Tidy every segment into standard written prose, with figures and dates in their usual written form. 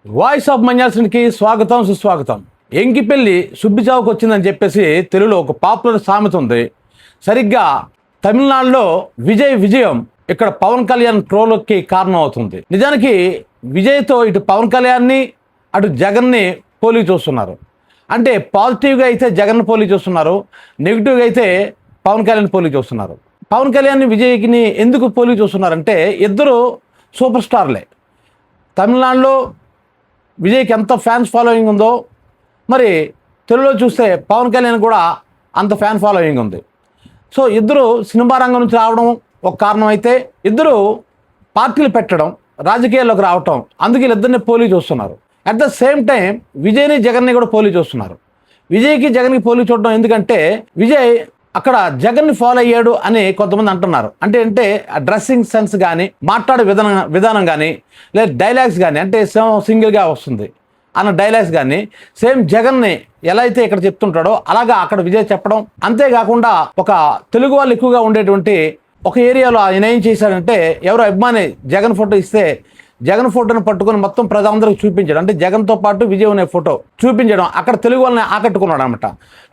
Voice of మన్యాసునికి స్వాగతం సుస్వాగతం. ఎంకిపెళ్ళి సుబ్బిచావుకు వచ్చిందని చెప్పేసి తెలుగులో ఒక పాపులర్ సామెత ఉంది. సరిగ్గా తమిళనాడులో విజయం ఇక్కడ పవన్ కళ్యాణ్ ట్రోల్కి కారణం అవుతుంది. నిజానికి విజయ్తో ఇటు పవన్ కళ్యాణ్ని అటు జగన్ని పోలి చూస్తున్నారు. అంటే పాజిటివ్గా అయితే జగన్ పోలి చూస్తున్నారు, నెగిటివ్గా అయితే పవన్ కళ్యాణ్ పోలి చూస్తున్నారు. పవన్ కళ్యాణ్ని విజయ్ని ఎందుకు పోలి చూస్తున్నారంటే ఇద్దరు సూపర్ స్టార్లే. తమిళనాడులో విజయ్కి ఎంత ఫ్యాన్స్ ఫాలోయింగ్ ఉందో మరి తెలుగులో చూస్తే పవన్ కళ్యాణ్ కూడా అంత ఫ్యాన్ ఫాలోయింగ్ ఉంది. సో ఇద్దరు సినిమా రంగం నుంచి రావడం ఒక కారణం అయితే, ఇద్దరు పార్టీలు పెట్టడం, రాజకీయాల్లోకి రావటం, అందుకే వీళ్ళిద్దరిని పోలి చూస్తున్నారు. అట్ ద సేమ్ టైం విజయ్ని జగన్ని కూడా పోలి చూస్తున్నారు. విజయ్కి జగన్కి పోలి చూడడం ఎందుకంటే విజయ్ అక్కడ జగన్ని ఫాలో అయ్యాడు అని కొంతమంది అంటున్నారు. అంటే డ్రెస్సింగ్ సెన్స్ కానీ, మాట్లాడే విధానం కానీ, లేదా డైలాగ్స్ కానీ, అంటే సింగిల్గా వస్తుంది అన్న డైలాగ్స్ కానీ సేమ్ జగన్ని ఎలా అయితే ఇక్కడ చెప్తుంటాడో అలాగా అక్కడ విజయ్ చెప్పడం. అంతేకాకుండా ఒక తెలుగు వాళ్ళు ఎక్కువగా ఉండేటువంటి ఒక ఏరియాలో ఆయన ఏం చేశాడంటే, ఎవరో అభిమాని జగన్ ఫోటో ఇస్తే జగన్ ఫోటోని పట్టుకొని మొత్తం ప్రజలందరికీ చూపించడం, అంటే జగన్తో పాటు విజయ్ అనే ఫోటో చూపించడం, అక్కడ తెలుగు వాళ్ళని ఆకట్టుకున్నాడు అనమాట.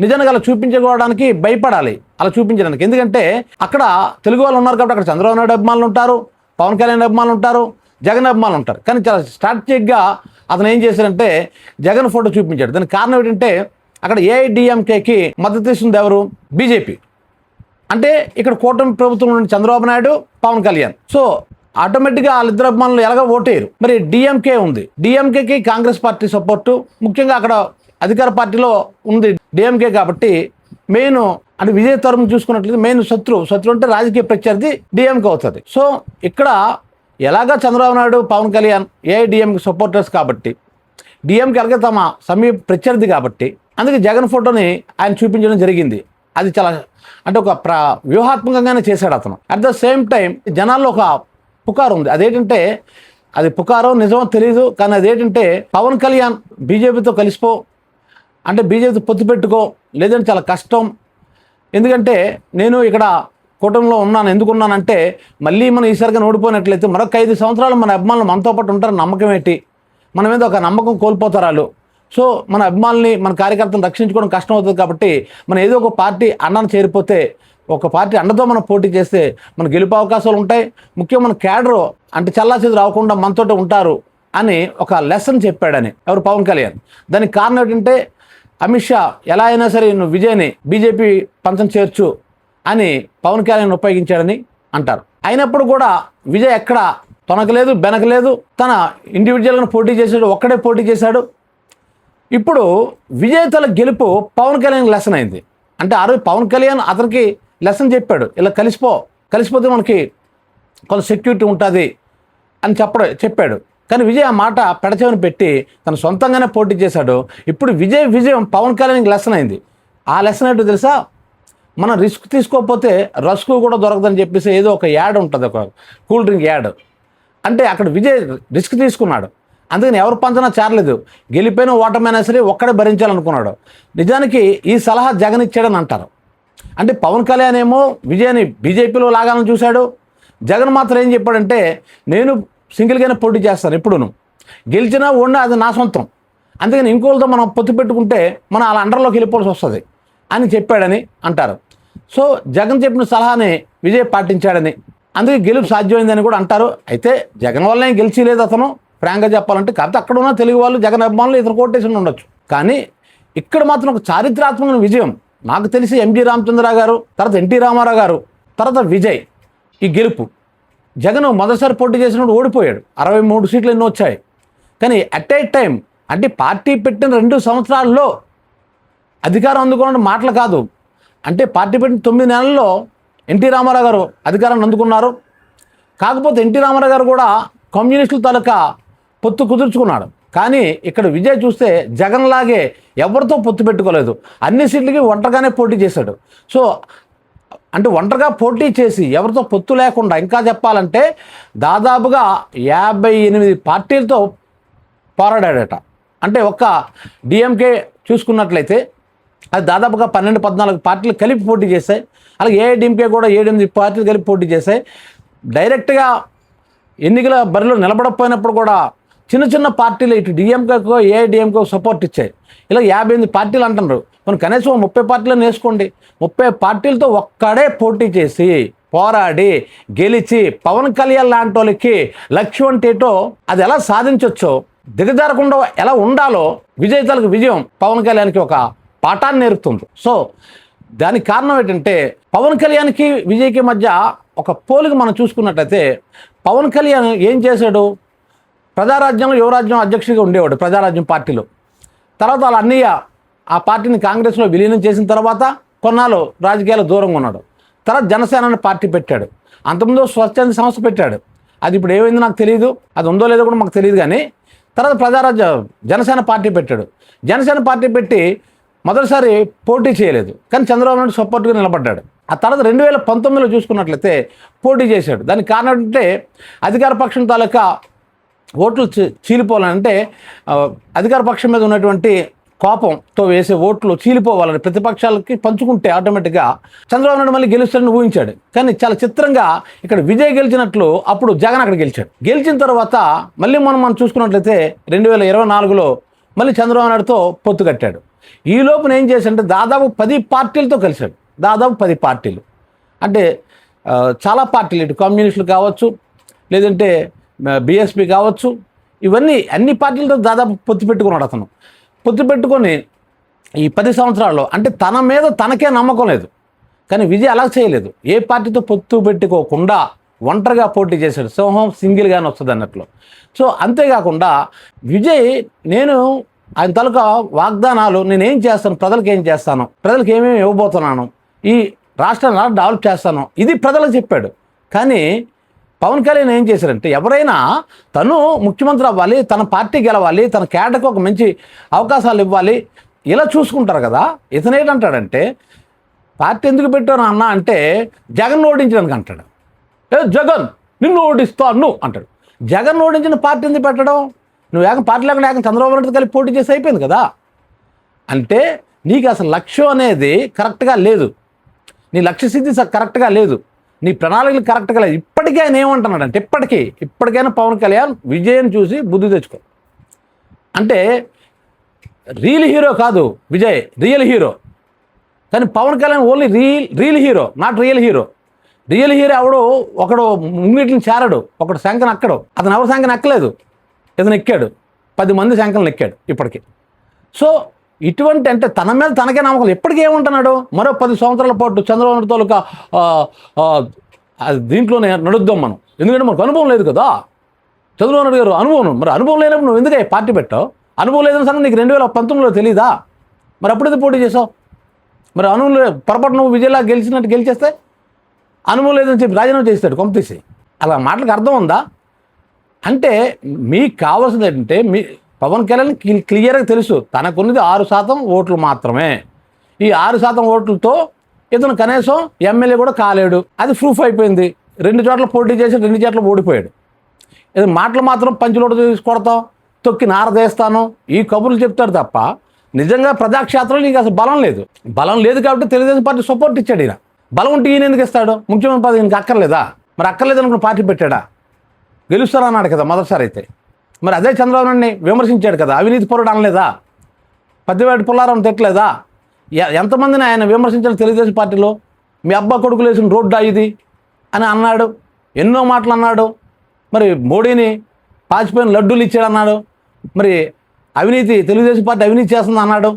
నిజానికి అలా చూపించుకోవడానికి భయపడాలి అలా చూపించడానికి, ఎందుకంటే అక్కడ తెలుగు వాళ్ళు ఉన్నారు కాబట్టి అక్కడ చంద్రబాబు నాయుడు అభిమానులు ఉంటారు, పవన్ కళ్యాణ్ అభిమానులు ఉంటారు, జగన్ అభిమానులు ఉంటారు. కానీ చాలా స్ట్రాటజిక్గా అతను ఏం చేశాడంటే జగన్ ఫోటో చూపించాడు. దానికి కారణం ఏంటంటే అక్కడ ఏఐడిఎంకేకి మద్దతు ఇస్తుంది ఎవరు? బీజేపీ. అంటే ఇక్కడ కూటమి ప్రభుత్వం నుండి చంద్రబాబు నాయుడు, పవన్ కళ్యాణ్. సో ఆటోమేటిక్గా వాళ్ళిద్దరు అభిమానులు ఎలాగో ఓటేయరు. మరి డిఎంకే ఉంది, డిఎంకేకి కాంగ్రెస్ పార్టీ సపోర్టు, ముఖ్యంగా అక్కడ అధికార పార్టీలో ఉంది డిఎంకే కాబట్టి మెయిన్ అంటే విజయ్ తరఫున చూసుకున్నట్లయితే మెయిన్ శత్రువు అంటే రాజకీయ ప్రత్యర్థి డిఎంకే అవుతుంది. సో ఇక్కడ ఎలాగా చంద్రబాబు నాయుడు, పవన్ కళ్యాణ్ ఏఐడిఎంకే సపోర్టర్స్ కాబట్టి, డిఎంకే అలాగే తమ సమీప ప్రత్యర్థి కాబట్టి అందుకే జగన్ ఫోటోని ఆయన చూపించడం జరిగింది. అది చాలా అంటే ఒక వ్యూహాత్మకంగానే చేశాడు అతను. అట్ ద సేమ్ టైం జనాల్లో ఒక పుకారు ఉంది. అదేంటంటే అది పుకారో నిజమో తెలియదు, కానీ అదేంటంటే పవన్ కళ్యాణ్ బీజేపీతో కలిసిపో, అంటే బీజేపీతో పొత్తు పెట్టుకో, లేదంటే చాలా కష్టం, ఎందుకంటే నేను ఇక్కడ కూటమిలో ఉన్నాను. ఎందుకున్నానంటే మళ్ళీ మనం ఈసారిగా ఓడిపోయినట్లయితే మరొక 5 సంవత్సరాలు మన అభిమానులు మనతో పాటు ఉంటారని నమ్మకం ఏంటి? మన మీద ఒక నమ్మకం కోల్పోతారు వాళ్ళు. సో మన అభిమానుల్ని, మన కార్యకర్తలను రక్షించుకోవడం కష్టం అవుతుంది కాబట్టి మనం ఏదో ఒక పార్టీ అన్నను చేరిపోతే, ఒక పార్టీ అండతో మనం పోటీ చేస్తే మన గెలుపు అవకాశాలు ఉంటాయి. ముఖ్యంగా మన క్యాడరు అంటే చల్లాచెదురు రాకుండా మనతోటి ఉంటారు అని ఒక లెసన్ చెప్పాడని ఎవరు? పవన్ కళ్యాణ్. దానికి కారణం ఏంటంటే అమిత్ షా ఎలా అయినా సరే నువ్వు విజయ్ని బీజేపీ పంచం చేర్చు అని పవన్ కళ్యాణ్ ఉపయోగించాడని అంటారు. అయినప్పుడు కూడా విజయ్ ఎక్కడ తొనకలేదు, బెనకలేదు, తన ఇండివిజువల్గా పోటీ చేశాడు, ఒక్కడే పోటీ చేశాడు. ఇప్పుడు విజయ్ తల గెలుపు పవన్ కళ్యాణ్ లెసన్ అయింది. అంటే ఆ రోజు పవన్ కళ్యాణ్ అతనికి లెసన్ చెప్పాడు, ఇలా కలిసిపోతే మనకి కొంత సెక్యూరిటీ ఉంటుంది అని చెప్పాడు. కానీ విజయ్ ఆ మాట పెడచెవిని పెట్టి తన సొంతంగానే పోటీ చేశాడు. ఇప్పుడు విజయం పవన్ కళ్యాణ్కి లెసన్ అయింది. ఆ లెసన్ ఏంటో తెలుసా? మనం రిస్క్ తీసుకోకపోతే రస్కు కూడా దొరకదని చెప్పేసి ఏదో ఒక యాడ్ ఉంటుంది, ఒక కూల్ డ్రింక్ యాడ్. అంటే అక్కడ విజయ్ రిస్క్ తీసుకున్నాడు, అందుకని ఎవరు పంచనా చేరలేదు. గెలిపోయిన ఓటమైనా సరే ఒక్కడే భరించాలనుకున్నాడు. నిజానికి ఈ సలహా జగన్ ఇచ్చాడని అంటారు. అంటే పవన్ కళ్యాణ్ ఏమో విజయ్ని బీజేపీలో లాగాలని చూశాడు. జగన్ మాత్రం ఏం చెప్పాడంటే నేను సింగిల్గానే పోటీ చేస్తాను, ఎప్పుడును గెలిచినా ఓడినా అది నా సొంతం, అందుకని ఇంకోళ్ళతో మనం పొత్తు పెట్టుకుంటే మనం అలా అండర్లోకి వెళ్ళిపోవాల్సి వస్తుంది అని చెప్పాడని అంటారు. సో జగన్ చెప్పిన సలహాని విజయ్ పాటించాడని, అందుకే గెలుపు సాధ్యమైందని కూడా అంటారు. అయితే జగన్ వల్ల ఏం గెలిచిలేదు అతను, ఫ్రాంక్గా చెప్పాలంటే. కాకపోతే అక్కడ ఉన్న తెలుగు వాళ్ళు, జగన్ అభిమానులు ఇతను కోటేషన్ ఉండొచ్చు. కానీ ఇక్కడ మాత్రం ఒక చారిత్రాత్మకమైన విజయం. నాకు తెలిసి ఎంజి రామచంద్రరావు గారు, తర్వాత ఎన్టీ రామారావు గారు, తర్వాత విజయ్ ఈ గెలుపు. జగన్ మొదటిసారి పోటీ చేసినప్పుడు ఓడిపోయాడు, 63 సీట్లు ఎన్నో వచ్చాయి. కానీ అట్ ఏ టైం అంటే పార్టీ పెట్టిన 2 సంవత్సరాల్లో అధికారం అందుకోవడం మాటలు కాదు. అంటే పార్టీ పెట్టిన 9 నెలల్లో ఎన్టీ రామారావు గారు అధికారాన్ని అందుకున్నారు. కాకపోతే ఎన్టీ రామారావు గారు కూడా కమ్యూనిస్టుల తాలూకా పొత్తు కుదుర్చుకున్నాడు. కానీ ఇక్కడ విజయ్ చూస్తే జగన్ లాగే ఎవరితో పొత్తు పెట్టుకోలేదు, అన్ని సీట్లకి ఒంటరిగానే పోటీ చేశాడు. సో అంటే ఒంటరిగా పోటీ చేసి ఎవరితో పొత్తు లేకుండా, ఇంకా చెప్పాలంటే దాదాపుగా 58 పార్టీలతో పోరాడాడట. అంటే ఒక్క డిఎంకే చూసుకున్నట్లయితే అది దాదాపుగా 12-14 పార్టీలు కలిపి పోటీ చేశాయి. అలాగే ఏఐడిఎంకే కూడా 7-8 పార్టీలు కలిపి పోటీ చేశాయి. డైరెక్ట్గా ఎన్నికల బరిలో నిలబడకపోయినప్పుడు కూడా చిన్న చిన్న పార్టీలు ఇటు డిఎంకేకో ఏఐడిఎంకేకో సపోర్ట్ ఇచ్చాయి. ఇలా 58 పార్టీలు అంటున్నారు. మనం కనీసం 30 పార్టీలను వేసుకోండి. 30 పార్టీలతో ఒక్కడే పోటీ చేసి పోరాడి గెలిచి పవన్ కళ్యాణ్ లాంటి వాళ్ళకి లక్ష్యం అంటే ఏటో అది ఎలా సాధించవచ్చో, దిగజారకుండా ఎలా ఉండాలో విజేతలకు విజయం పవన్ కళ్యాణ్కి ఒక పాఠాన్ని నేర్పుతుంది. సో దానికి కారణం ఏంటంటే పవన్ కళ్యాణ్కి విజయ్కి మధ్య ఒక పోలిక మనం చూసుకున్నట్టయితే పవన్ కళ్యాణ్ ఏం చేశాడు? ప్రజారాజ్యంలో యువరాజ్యం అధ్యక్షుడిగా ఉండేవాడు ప్రజారాజ్యం పార్టీలో. తర్వాత వాళ్ళ అన్నయ్య ఆ పార్టీని కాంగ్రెస్లో విలీనం చేసిన తర్వాత కొన్నాళ్ళు రాజకీయాలు దూరంగా ఉన్నాడు. తర్వాత జనసేన అనే పార్టీ పెట్టాడు. అంతకుముందు స్వచ్ఛంద సంస్థ పెట్టాడు. అది ఇప్పుడు ఏమైందో నాకు తెలియదు, అది ఉందో లేదో కూడా మాకు తెలియదు. కానీ తర్వాత జనసేన పార్టీ పెట్టాడు. జనసేన పార్టీ పెట్టి మొదటిసారి పోటీ చేయలేదు, కానీ చంద్రబాబు నాయుడు సపోర్ట్గా నిలబడ్డాడు. ఆ తర్వాత 2019లో చూసుకున్నట్లయితే పోటీ చేశాడు. దానికి కారణం ఏంటంటే అధికార పక్షం తాలూకా ఓట్లు చీలిపోవాలంటే అధికార పక్షం మీద ఉన్నటువంటి కోపంతో వేసే ఓట్లు చీలిపోవాలని ప్రతిపక్షాలకి పంచుకుంటే ఆటోమేటిక్గా చంద్రబాబు నాయుడు మళ్ళీ గెలుస్తాడని ఊహించాడు. కానీ చాలా చిత్రంగా ఇక్కడ విజయ్ గెలిచినట్లు అప్పుడు జగన్ అక్కడ గెలిచాడు. గెలిచిన తర్వాత మళ్ళీ మనం చూసుకున్నట్లయితే 2024లో మళ్ళీ చంద్రబాబు నాయుడుతో పొత్తు కట్టాడు. ఈ లోపున ఏం చేశాడంటే దాదాపు 10 పార్టీలతో కలిశాడు. దాదాపు 10 పార్టీలు అంటే చాలా పార్టీలు, ఇటు కమ్యూనిస్టులు కావచ్చు, లేదంటే బీఎస్పీ కావచ్చు, ఇవన్నీ అన్ని పార్టీలతో దాదాపు పొత్తు పెట్టుకున్నాడు అతను. పొత్తు పెట్టుకొని ఈ 10 సంవత్సరాల్లో అంటే తన మీద తనకే నమ్మకం లేదు. కానీ విజయ్ అలా చేయలేదు. ఏ పార్టీతో పొత్తు పెట్టుకోకుండా ఒంటరిగా పోటీ చేశాడు. సింహం సింగిల్గానే వస్తుంది అన్నట్లు. సో అంతేకాకుండా విజయ్ ఆయన తాలూకా వాగ్దానాలు, నేనేం చేస్తాను, ప్రజలకు ఏం చేస్తాను, ప్రజలకు ఏమేమి ఇవ్వబోతున్నాను, ఈ రాష్ట్రాన్ని ఎలా డెవలప్ చేస్తాను, ఇది ప్రజలకు చెప్పాడు. కానీ పవన్ కళ్యాణ్ ఏం చేశారంటే ఎవరైనా తను ముఖ్యమంత్రి అవ్వాలి, తన పార్టీ గెలవాలి, తన కేడర్కి ఒక మంచి అవకాశాలు ఇవ్వాలి, ఇలా చూసుకుంటారు కదా. ఇతను ఏంటంటాడంటే పార్టీ ఎందుకు పెట్టాను అన్న అంటే జగన్ ఓడించడానికి అంటాడు. జగన్ నిన్ను ఓడిస్తాను అంటాడు. జగన్ ఓడించిన పార్టీ ఎందుకు పెట్టడం? నువ్వు పార్టీ లేకుండా చంద్రబాబు నాయుడు కలిపి పోటీ చేసి అయిపోయింది కదా. అంటే నీకు అసలు లక్ష్యం అనేది కరెక్ట్గా లేదు, నీ లక్ష్య సిద్ధి కరెక్ట్గా లేదు, నీ ప్రణాళికలు కరెక్ట్గా లేదు. ఇప్పటికే ఆయన ఏమంటున్నాడంటే ఇప్పటికైనా పవన్ కళ్యాణ్ విజయ్ని చూసి బుద్ధి తెచ్చుకో. అంటే రీల్ హీరో కాదు విజయ్, రియల్ హీరో. కానీ Pawan Kalyan only reel hero, not real hero. Real hero ఎవడో ఒకడు ముంగిటిని చేరడు, ఒకడు శంకను అక్కడు. అతను ఎవరు శంకను ఎక్కలేదు, ఇతను ఎక్కాడు. 10 మంది శంకలను ఎక్కాడు ఇప్పటికి. సో ఇటువంటి అంటే తన మీద తనకే నమ్మకం. ఎప్పటికీ ఏమంటున్నాడు? మరో 10 సంవత్సరాల పాటు చంద్రబాబు తాలూకా దీంట్లోనే నడుద్దాం మనం, ఎందుకంటే మనకు అనుభవం లేదు కదా. చంద్రబాబు నాయుడు గారు అనుభవం లేనప్పుడు నువ్వు ఎందుకు పార్టీ పెట్టావు? అనుభవం లేదని సంగతి నీకు 2019లో తెలీదా? మరి అప్పుడైతే పోటీ చేసావు. మరి అనుభవం పొరపాటు నువ్వు విజయలా గెలిచేస్తే అనుభవం లేదని చెప్పి రాజీనామా చేస్తాడు కొంపతీసి. అలా మాటలకు అర్థం ఉందా? అంటే మీకు కావాల్సింది ఏంటంటే పవన్ కళ్యాణ్ క్లియర్గా తెలుసు తనకున్నది 6% ఓట్లు మాత్రమే. ఈ 6% ఓట్లతో ఇతను కనీసం ఎమ్మెల్యే కూడా కాలేడు. అది ప్రూఫ్ అయిపోయింది. 2 చోట్ల పోటీ చేసి 2 చోట్ల ఓడిపోయాడు. ఇది మాటలు మాత్రం పంచులోటు తీసుకొడతాం, తొక్కి నారదేస్తాను, ఈ కబుర్లు చెప్తారు తప్ప నిజంగా ప్రజాక్షేత్రంలో నీకు అసలు బలం లేదు. బలం లేదు కాబట్టి తెలుగుదేశం పార్టీ సపోర్ట్ ఇచ్చాడు. ఈయన బలం ఉంటే ఈయన ఎందుకు ఇస్తాడు? ముఖ్యమంత్రి పదవి ఈయనకి అక్కర్లేదా? మరి అక్కర్లేదనుకున్న పార్టీ పెట్టాడా? గెలుస్తారన్నాడు కదా మొదటిసారి అయితే. మరి అదే చంద్రబాబు నాయుడిని విమర్శించాడు కదా, అవినీతి పరుడు అనలేదా? పద్దివేటి పుల్లారావు తిట్టలేదా? ఎంతమందిని ఆయన విమర్శించాడు తెలుగుదేశం పార్టీలో? మీ అబ్బా కొడుకులు వేసిన రోడ్డా ఇది అని అన్నాడు, ఎన్నో మాటలు అన్నాడు. మరి మోడీని పాచిపోయిన లడ్డూలు ఇచ్చాడు అన్నాడు. మరి తెలుగుదేశం పార్టీ అవినీతి చేస్తుంది అన్నాడు.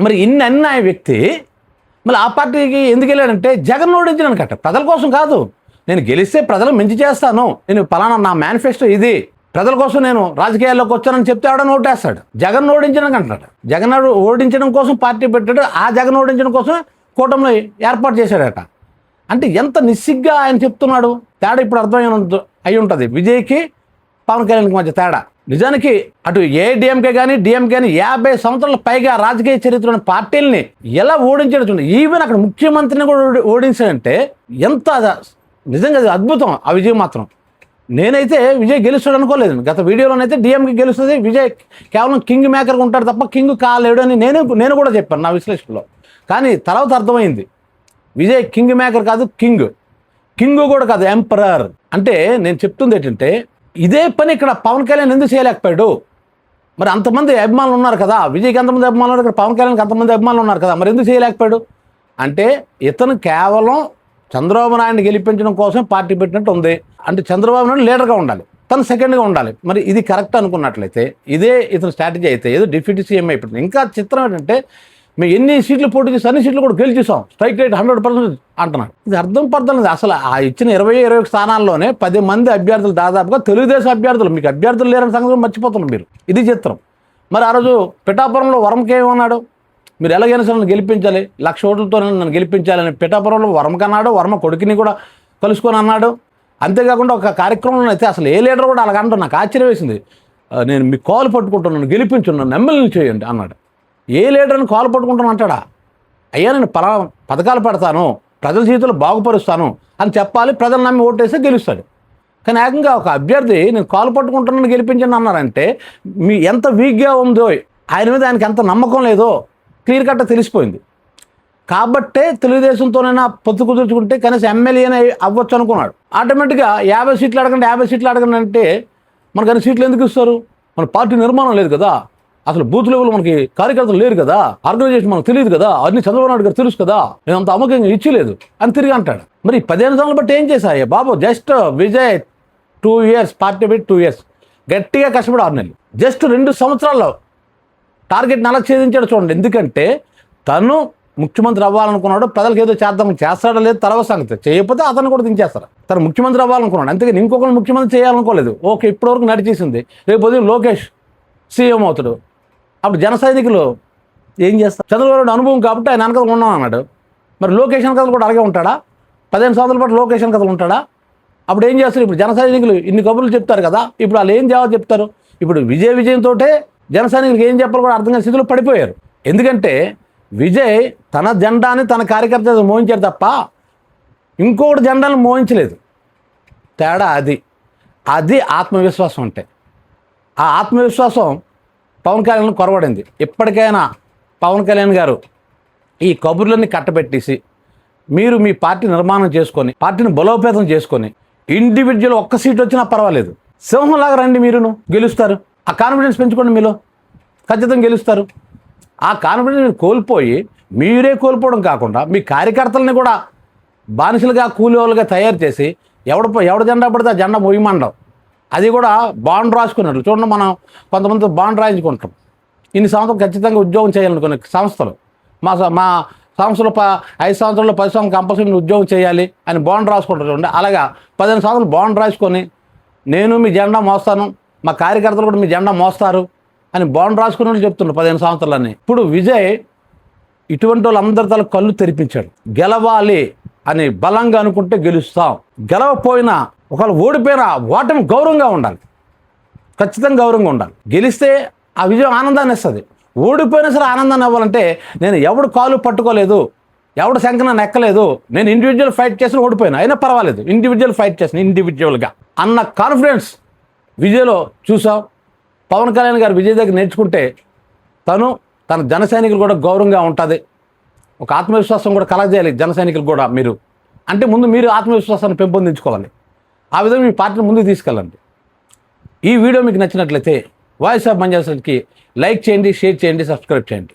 మరి ఇన్ని అన్న వ్యక్తి మళ్ళీ ఆ పార్టీకి ఎందుకు వెళ్ళాడంటే జగన్ ఓడించడానికట, ప్రజల కోసం కాదు. నేను గెలిస్తే ప్రజలకు మంచి చేస్తాను, నేను పలానా నా మేనిఫెస్టో ఇది, ప్రజల కోసం నేను రాజకీయాల్లోకి వచ్చానని చెప్తే ఆవిడ ఓటేస్తాడు. జగన్ ఓడించడానికి అంటాడు. జగన్ ఓడించడం కోసం పార్టీ పెట్టాడు. ఆ జగన్ ఓడించడం కోసం కూటమిలో ఏర్పాటు చేశాడట. అంటే ఎంత నిస్సిగ్గా ఆయన చెప్తున్నాడు. తేడా ఇప్పుడు అయి ఉంటుంది విజయ్కి పవన్ కళ్యాణ్కి మధ్య తేడా. నిజానికి అటు ఏఐడిఎంకే కానీ డిఎంకే కానీ 50 సంవత్సరాల పైగా రాజకీయ చరిత్రలోని పార్టీలని ఎలా ఓడించాడు చూడండి. ఈవెన్ అక్కడ ముఖ్యమంత్రిని కూడా ఓడించాడంటే ఎంత నిజంగా అది అద్భుతం ఆ విజయం మాత్రం. నేనైతే విజయ్ గెలుస్తాడు అనుకోలేదు. గత వీడియోలోనైతే డిఎంకి గెలుస్తుంది, విజయ్ కేవలం కింగ్ మేకర్గా ఉంటాడు తప్ప కింగ్ కాలేడు అని నేను కూడా చెప్పాను నా విశ్లేషణలో. కానీ తర్వాత అర్థమైంది విజయ్ కింగ్ మేకర్ కాదు, కింగ్ కూడా కాదు, ఎంపరర్. అంటే నేను చెప్తుంది ఏంటంటే ఇదే పని ఇక్కడ పవన్ కళ్యాణ్ ఎందుకు చేయలేకపోయాడు? మరి అంతమంది అభిమానులు ఉన్నారు కదా, విజయ్కి ఎంతమంది అభిమానులు ఉన్నారు, ఇక్కడ పవన్ కళ్యాణ్కి అంతమంది అభిమానులు ఉన్నారు కదా, మరి ఎందుకు చేయలేకపోయాడు? అంటే ఇతను కేవలం చంద్రబాబు నాయుడిని గెలిపించడం కోసం పార్టీ పెట్టినట్టు ఉంది. అంటే చంద్రబాబు నాయుడు లీడర్గా ఉండాలి, తను సెకండ్గా ఉండాలి. మరి ఇది కరెక్ట్ అనుకున్నట్లయితే ఇదే ఇతను స్ట్రాటజీ అయితే ఏదో డిప్యూటీ సీఎం అయిపోతుంది. ఇంకా చిత్రం ఏంటంటే మేము ఎన్ని సీట్లు పోటీ చేసి అన్ని సీట్లు కూడా గెలిచేసాం, స్ట్రైక్ రేట్ 100% అంటున్నాడు. ఇది అర్థం పర్థం లేదు అసలు. ఆ ఇచ్చిన 20 స్థానాల్లోనే 10 మంది అభ్యర్థులు దాదాపుగా తెలుగుదేశం అభ్యర్థులు. మీకు అభ్యర్థులు లేరని సంగతి మర్చిపోతున్నారు మీరు. ఇది చిత్రం. మరి ఆ రోజు పిఠాపురంలో వరంకి ఏమన్నాడు? మీరు ఎలాగైనా సరే నన్ను గెలిపించాలి, 1,00,000 ఓట్లతో నన్ను గెలిపించాలని పిఠాపురంలో వర్మకి అన్నాడు, వర్మ కొడుకుని కూడా కలుసుకొని అన్నాడు. అంతేకాకుండా ఒక కార్యక్రమంలో అయితే అసలు ఏ లీడర్ కూడా అలాగ అంటారు. నాకు ఆశ్చర్యం వేసింది. నేను మీ కాలు పట్టుకుంటున్నాను, గెలిపించున్నాను, ఎమ్మెల్యేని చేయండి అన్నాడు. ఏ లీడర్ని కాలు పట్టుకుంటాను అంటాడా? అయ్యా నేను పథకాలు పెడతాను, ప్రజల జీవితంలో బాగుపరుస్తాను అని చెప్పాలి, ప్రజలు నమ్మి ఓటేస్తే గెలుస్తాడు. కానీ ఏకంగా ఒక అభ్యర్థి నేను కాలు పట్టుకుంటున్నాను గెలిపించండి అన్నారంటే మీ ఎంత వీక్గా ఉందో, ఆయన మీద ఆయనకి ఎంత నమ్మకం లేదో క్లియర్ కట్గా తెలిసిపోయింది. కాబట్టే తెలుగుదేశంతోనైనా పొత్తు కుదుర్చుకుంటే కనీసం ఎమ్మెల్యేనే అవ్వచ్చు అనుకున్నాడు. ఆటోమేటిక్గా 50 సీట్లు అడగండి 50 సీట్లు అడగండి అంటే మనకు అన్ని సీట్లు ఎందుకు ఇస్తారు? మన పార్టీ నిర్మాణం లేదు కదా, అసలు బూత్ లెవెల్ మనకి కార్యకర్తలు లేరు కదా, ఆర్గనైజేషన్ మనకు తెలియదు కదా, అన్ని చంద్రబాబు నాయుడు గారు తెలుసు కదా, నేను అంత అమ్మకంగా ఇచ్చలేదు అని తిరిగి అంటాడు. మరి 15 సంవత్సరాలు బట్టి ఏం చేశాయి బాబు? జస్ట్ విజయ్ 2 years, పార్టీ పెట్టి 2 years గట్టిగా కష్టపడి 6 నెలలు, జస్ట్ 2 సంవత్సరాల్లో టార్గెట్ని అలా ఛేదించాడు చూడండి. ఎందుకంటే తను ముఖ్యమంత్రి అవ్వాలనుకున్నాడు, ప్రజలకు ఏదో చేస్తాడో లేదు తర్వాత సంగతి, చేయకపోతే అతను కూడా దించేస్తారు. తను ముఖ్యమంత్రి అవ్వాలనుకున్నాడు, అంతేగాని ఇంకొకరు ముఖ్యమంత్రి చేయాలనుకోలేదు. ఓకే, ఇప్పటివరకు నడిచేసింది, రేపు ఉదయం లోకేష్ సీఎం అవుతాడు, అప్పుడు జన సైనికులు ఏం చేస్తారు? చంద్రబాబు నాయుడు అనుభవం కాబట్టి ఆయన వెనకాల ఉన్నాం అన్నాడు. మరి లోకేష్ వెనకాల కూడా అలాగే ఉంటాడా? 15 సంవత్సరాల పాటు లోకేష్ వెనకాల ఉంటాడా? అప్పుడు ఏం చేస్తారు? ఇప్పుడు జన సైనికులు ఇన్ని కబుర్లు చెప్తారు కదా, ఇప్పుడు వాళ్ళు ఏం జవాబు చెప్తారు? ఇప్పుడు విజయంతో జన సైనికులకు ఏం చెప్పాలో కూడా అర్థం కాని స్థితిలో పడిపోయారు. ఎందుకంటే విజయ్ తన జెండాని తన కార్యకర్తలు మోయించాడు తప్ప ఇంకొకటి జెండాను మోయించలేదు. తేడా అది ఆత్మవిశ్వాసం అంటే. ఆ ఆత్మవిశ్వాసం పవన్ కళ్యాణ్ కొరవడింది. ఇప్పటికైనా పవన్ కళ్యాణ్ గారు ఈ కబుర్లన్నీ కట్టబెట్టేసి మీరు మీ పార్టీ నిర్మాణం చేసుకొని పార్టీని బలోపేతం చేసుకొని ఇండివిజువల్ ఒక్క సీట్ వచ్చినా పర్వాలేదు, సింహంలాగా రండి, మీరును గెలుస్తారు. ఆ కాన్ఫిడెన్స్ పెంచుకోండి, మీలో ఖచ్చితంగా గెలుస్తారు. ఆ కాన్ఫిడెన్స్ మీరు కోల్పోయి మీరే కోల్పోవడం కాకుండా మీ కార్యకర్తలని కూడా బానిసలుగా కూలీలుగా తయారు చేసి ఎవడ జెండా పడితే ఆ జెండా మొయ్యమండం, అది కూడా బాండ్ రాసుకున్నట్లు చూడండి. మనం కొంతమంది బాండ్ రాయించుకుంటాం, ఇన్ని సంవత్సరం ఖచ్చితంగా ఉద్యోగం చేయాలనుకునే సంస్థలు, మా సంవత్సరంలో 5 సంవత్సరాలు 10 సంవత్సరాలు కంపల్సరీ ఉద్యోగం చేయాలి అని బాండ్ రాసుకుంటారు చూడండి. అలాగా 15 సంవత్సరాలు బాండ్ రాసుకొని నేను మీ జెండా మోస్తాను, మా కార్యకర్తలు కూడా మీ జెండా మోస్తారు అని బాండ్ రాసుకున్నట్లు చెప్తుండ్రు 15 సంవత్సరాలని. ఇప్పుడు విజయ్ ఇటువంటి వాళ్ళందరి తల కళ్ళు తెరిపించాడు. గెలవాలి అని బలంగా అనుకుంటే గెలుస్తాం, గెలవపోయినా ఒకవేళ ఓడిపోయినా ఓటమి గౌరవంగా ఉండాలి, ఖచ్చితంగా గౌరవంగా ఉండాలి. గెలిస్తే ఆ విజయం ఆనందాన్ని ఇస్తుంది, ఓడిపోయినా సరే ఆనందాన్ని అవ్వాలంటే నేను ఎవడు కాలు పట్టుకోలేదు, ఎవడు శంకన ఎక్కలేదు, నేను ఇండివిజువల్ ఫైట్ చేసిన ఓడిపోయినా అయినా పర్వాలేదు, ఇండివిజువల్ ఫైట్ చేసిన ఇండివిజువల్గా అన్న కాన్ఫిడెన్స్ విజయ్లో చూసాం. పవన్ కళ్యాణ్ గారు విజయ్ దగ్గర నేర్చుకుంటే తన జన సైనికులు కూడా గౌరవంగా ఉంటుంది, ఒక ఆత్మవిశ్వాసం కూడా కలగజేయాలి జన సైనికులు కూడా. మీరు అంటే ముందు మీరు ఆత్మవిశ్వాసాన్ని పెంపొందించుకోవాలి, ఆ విధంగా మీ పార్టీని ముందుకు తీసుకెళ్ళండి. ఈ వీడియో మీకు నచ్చినట్లయితే వాయిస్ ఆఫ్ మంజాస్కి లైక్ చేయండి, షేర్ చేయండి, సబ్స్క్రైబ్ చేయండి.